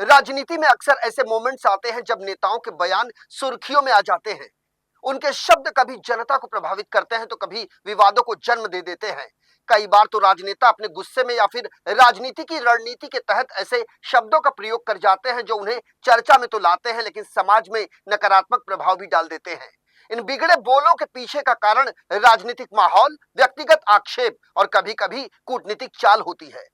राजनीति में अक्सर ऐसे मोमेंट्स आते हैं जब नेताओं के बयान सुर्खियों में आ जाते हैं। उनके शब्द कभी जनता को प्रभावित करते हैं तो कभी विवादों को जन्म दे देते हैं। कई बार तो राजनेता अपने गुस्से में या फिर राजनीति की रणनीति के तहत ऐसे शब्दों का प्रयोग कर जाते हैं जो उन्हें चर्चा में तो लाते हैं लेकिन समाज में नकारात्मक प्रभाव भी डाल देते हैं। इन बिगड़े बोलों के पीछे का कारण राजनीतिक माहौल, व्यक्तिगत आक्षेप और कभी कभी कूटनीतिक चाल होती है।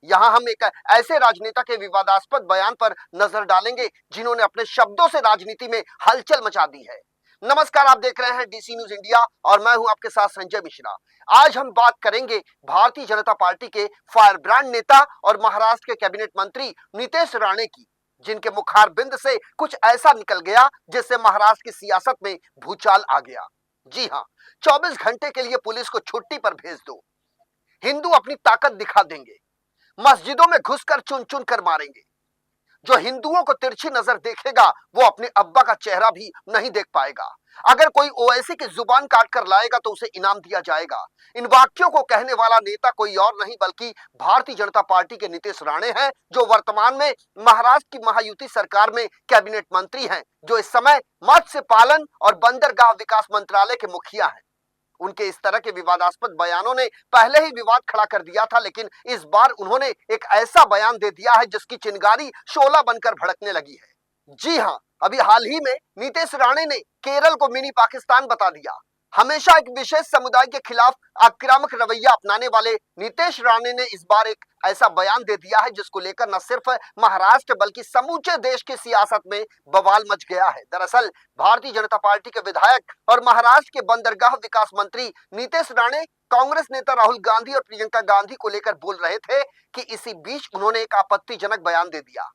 यहाँ हम एक ऐसे राजनेता के विवादास्पद बयान पर नजर डालेंगे जिन्होंने अपने शब्दों से राजनीति में हलचल मचा दी है। नमस्कार, आप देख रहे हैं डीसी न्यूज इंडिया और मैं हूं आपके साथ संजय मिश्रा। आज हम बात करेंगे भारतीय जनता पार्टी के फायर ब्रांड नेता और महाराष्ट्र के कैबिनेट मंत्री नीतीश राणे की, जिनके मुखार बिंद से कुछ ऐसा निकल गया जिससे महाराष्ट्र की सियासत में भूचाल आ गया। जी हाँ, 24 घंटे के लिए पुलिस को छुट्टी पर भेज दो, हिंदू अपनी ताकत दिखा देंगे, मस्जिदों में घुसकर चुन चुन कर मारेंगे। जो हिंदुओं को तिरछी नजर देखेगा वो अपने अब्बा का चेहरा भी नहीं देख पाएगा। अगर कोई ओवैसी की जुबान काट कर लाएगा तो उसे इनाम दिया जाएगा। इन वाक्यों को कहने वाला नेता कोई और नहीं बल्कि भारतीय जनता पार्टी के नीतीश राणे हैं, जो वर्तमान में महाराष्ट्र की महायुति सरकार में कैबिनेट मंत्री हैं, जो इस समय मत्स्य पालन और बंदरगाह विकास मंत्रालय के मुखिया हैं। उनके इस तरह के विवादास्पद बयानों ने पहले ही विवाद खड़ा कर दिया था, लेकिन इस बार उन्होंने एक ऐसा बयान दे दिया है जिसकी चिंगारी शोला बनकर भड़कने लगी है। जी हां, अभी हाल ही में नीतीश राणे ने केरल को मिनी पाकिस्तान बता दिया। हमेशा एक विशेष समुदाय के खिलाफ आक्रामक रवैया अपनाने वाले नीतीश राणे ने इस बार एक ऐसा बयान दे दिया है जिसको लेकर न सिर्फ महाराष्ट्र बल्कि समूचे देश की सियासत में बवाल मच गया है। दरअसल भारतीय जनता पार्टी के विधायक और महाराष्ट्र के बंदरगाह विकास मंत्री नीतीश राणे कांग्रेस नेता राहुल गांधी और प्रियंका गांधी को लेकर बोल रहे थे कि इसी बीच उन्होंने एक आपत्तिजनक बयान दे दिया।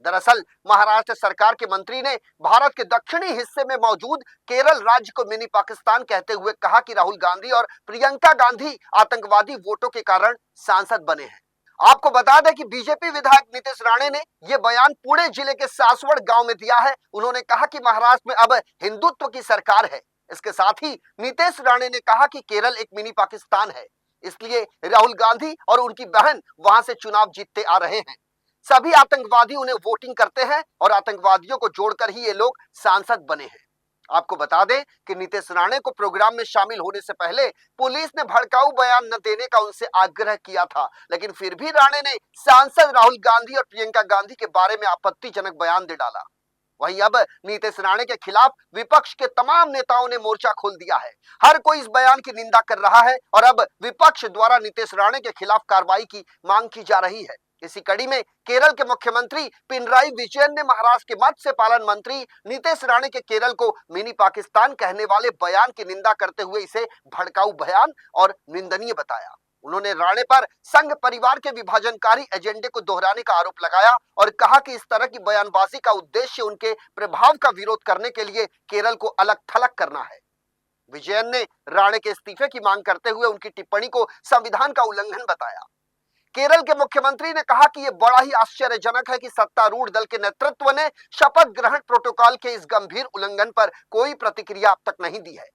दरअसल महाराष्ट्र सरकार के मंत्री ने भारत के दक्षिणी हिस्से में मौजूद केरल राज्य को मिनी पाकिस्तान कहते हुए कहा कि राहुल गांधी और प्रियंका गांधी आतंकवादी वोटों के कारण सांसद बने हैं। आपको बता दें कि बीजेपी विधायक नीतीश राणे ने यह बयान पुणे जिले के सासवड़ गांव में दिया है। उन्होंने कहा कि महाराष्ट्र में अब हिंदुत्व की सरकार है। इसके साथ ही नीतीश राणे ने कहा कि केरल एक मिनी पाकिस्तान है, इसलिए राहुल गांधी और उनकी बहन वहां से चुनाव जीतते आ रहे हैं। सभी आतंकवादी उन्हें वोटिंग करते हैं और आतंकवादियों को जोड़कर ही ये लोग सांसद बने हैं। आपको बता दें कि नीतीश राणे को प्रोग्राम में शामिल होने से पहले पुलिस ने भड़काऊ बयान न देने का उनसे आग्रह किया था, लेकिन फिर भी राणे ने सांसद राहुल गांधी और प्रियंका गांधी के बारे में आपत्तिजनक बयान दे डाला। वहीं अब नीतीश राणे के खिलाफ विपक्ष के तमाम नेताओं ने मोर्चा खोल दिया है। हर कोई इस बयान की निंदा कर रहा है और अब विपक्ष द्वारा नीतीश राणे के खिलाफ कार्रवाई की मांग की जा रही है। इसी कड़ी में केरल के मुख्यमंत्री पिनराई विजयन ने महाराष्ट्र के मत्स्य पालन मंत्री नीतीश राणे के केरल को मिनी पाकिस्तान कहने वाले बयान की निंदा करते हुए इसे भड़काऊ बयान और निंदनीय बताया। उन्होंने राणे पर संघ परिवार के विभाजनकारी एजेंडे को दोहराने का आरोप लगाया और कहा कि इस तरह की बयानबाजी का उद्देश्य उनके प्रभाव का विरोध करने के लिए केरल को अलग थलग करना है। विजयन ने राणे के इस्तीफे की मांग करते हुए उनकी टिप्पणी को संविधान का उल्लंघन बताया। केरल के मुख्यमंत्री ने कहा कि यह बड़ा ही आश्चर्यजनक है कि सत्तारूढ़ दल के नेतृत्व ने शपथ ग्रहण प्रोटोकॉल के इस गंभीर उल्लंघन पर कोई प्रतिक्रिया अब तक नहीं दी है।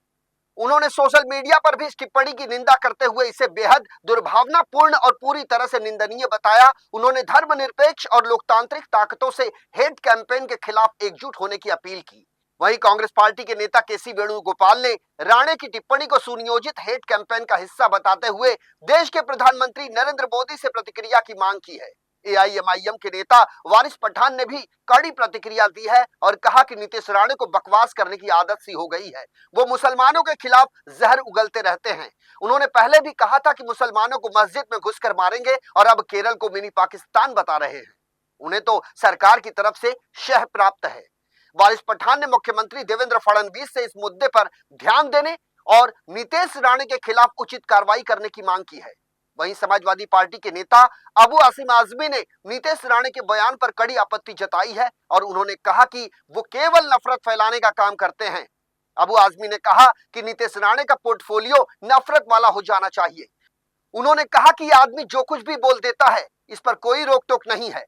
उन्होंने सोशल मीडिया पर भी इस टिप्पणी की निंदा करते हुए इसे बेहद दुर्भावनापूर्ण और पूरी तरह से निंदनीय बताया। उन्होंने धर्मनिरपेक्ष और लोकतांत्रिक ताकतों से हेट कैंपेन के खिलाफ एकजुट होने की अपील की। वहीं कांग्रेस पार्टी के नेता केसी वेणुगोपाल ने राणे की टिप्पणी को सुनियोजित हेट कैंपेन का हिस्सा बताते हुए देश के प्रधानमंत्री नरेंद्र मोदी से प्रतिक्रिया की मांग की है। एआईएमआईएम के नेता वारिस पठान ने भी कड़ी प्रतिक्रिया दी है और कहा कि नीतीश राणे को बकवास करने की आदत सी हो गई है। वो मुसलमानों के खिलाफ जहर उगलते रहते हैं। उन्होंने पहले भी कहा था कि मुसलमानों को मस्जिद में घुसकर मारेंगे और अब केरल को मिनी पाकिस्तान बता रहे हैं। उन्हें तो सरकार की तरफ से शह प्राप्त है। वारिस पठान ने मुख्यमंत्री देवेंद्र फडणवीस से इस मुद्दे पर ध्यान देने और नीतीश राणे के खिलाफ उचित कार्रवाई करने की मांग की है। वहीं समाजवादी पार्टी के नेता अबू आसिम आजमी ने नीतीश राणे के बयान पर कड़ी आपत्ति जताई है और उन्होंने कहा कि वो केवल नफरत फैलाने का काम करते हैं। अबू आजमी ने कहा कि नीतीश राणे का पोर्टफोलियो नफरत वाला हो जाना चाहिए। उन्होंने कहा कि यह आदमी जो कुछ भी बोल देता है, इस पर कोई रोक टोक नहीं है।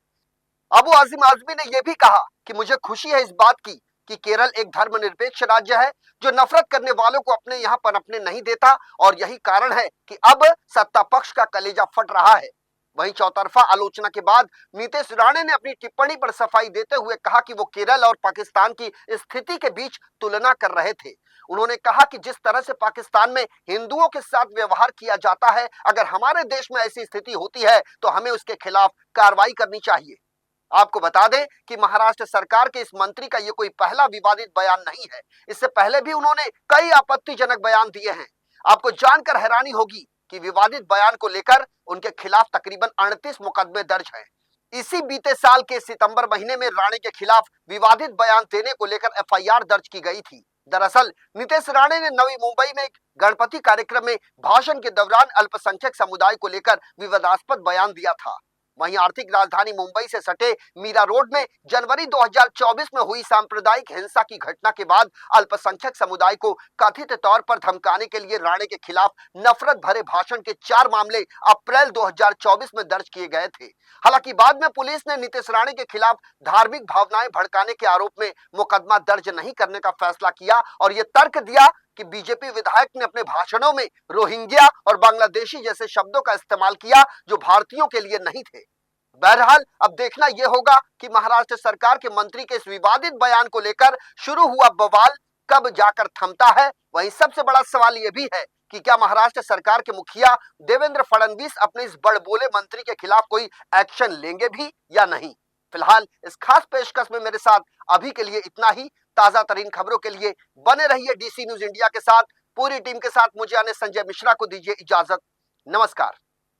अबू आसिम आजमी ने यह भी कहा कि मुझे खुशी है इस बात की कि केरल एक धर्मनिरपेक्ष राज्य है जो नफरत करने वालों को अपने यहाँ पनपने नहीं देता और यही कारण है कि अब सत्ता पक्ष का कलेजा फट रहा है। वहीं चौतरफा आलोचना के बाद नीतीश राणे ने अपनी टिप्पणी पर सफाई देते हुए कहा कि वो केरल और पाकिस्तान की स्थिति के बीच तुलना कर रहे थे। उन्होंने कहा कि जिस तरह से पाकिस्तान में हिंदुओं के साथ व्यवहार किया जाता है, अगर हमारे देश में ऐसी स्थिति होती है तो हमें उसके खिलाफ कार्रवाई करनी चाहिए। आपको बता दें कि महाराष्ट्र सरकार के इस मंत्री का ये कोई पहला विवादित बयान नहीं है। इससे पहले भी उन्होंने कई आपत्तिजनक बयान दिए हैं। आपको जानकर हैरानी होगी कि विवादित बयान को लेकर उनके खिलाफ तकरीबन 38 मुकदमे दर्ज हैं। इसी बीते साल के सितंबर महीने में राणे के खिलाफ विवादित बयान देने को लेकर एफआईआर दर्ज की गई थी। दरअसल नीतीश राणे ने नवी मुंबई में एक गणपति कार्यक्रम में भाषण के दौरान अल्पसंख्यक समुदाय को लेकर विवादास्पद बयान दिया था। वहीं आर्थिक राजधानी मुंबई से सटे मीरा रोड में जनवरी 2024 में हुई सांप्रदायिक हिंसा की घटना के बाद अल्पसंख्यक समुदाय को कथित तौर पर धमकाने के लिए राणे के खिलाफ नफरत भरे भाषण के 4 मामले अप्रैल 2024 में दर्ज किए गए थे। हालांकि बाद में पुलिस ने नीतीश राणे के खिलाफ धार्मिक भावनाएं भड़काने के आरोप में मुकदमा दर्ज नहीं करने का फैसला किया और ये तर्क दिया कि बीजेपी विधायक ने अपने भाषणों में रोहिंग्या और बांग्लादेशी जैसे शब्दों का इस्तेमाल किया जो भारतीयों के लिए नहीं थे। बहरहाल अब देखना यह होगा कि महाराष्ट्र सरकार के मंत्री के इस विवादित बयान को लेकर शुरू हुआ बवाल कब जाकर थमता है। वहीं सबसे बड़ा सवाल यह भी है कि क्या महाराष्ट्र सरकार के मुखिया देवेंद्र फडणवीस अपने इस बड़बोले मंत्री के खिलाफ कोई एक्शन लेंगे भी या नहीं। फिलहाल इस खास पेशकश में मेरे साथ अभी के लिए इतना ही। ताजा तरीन खबरों के लिए बने रहिए डीसी न्यूज इंडिया के साथ। पूरी टीम के साथ मुझे आने संजय मिश्रा को दीजिए इजाजत। नमस्कार।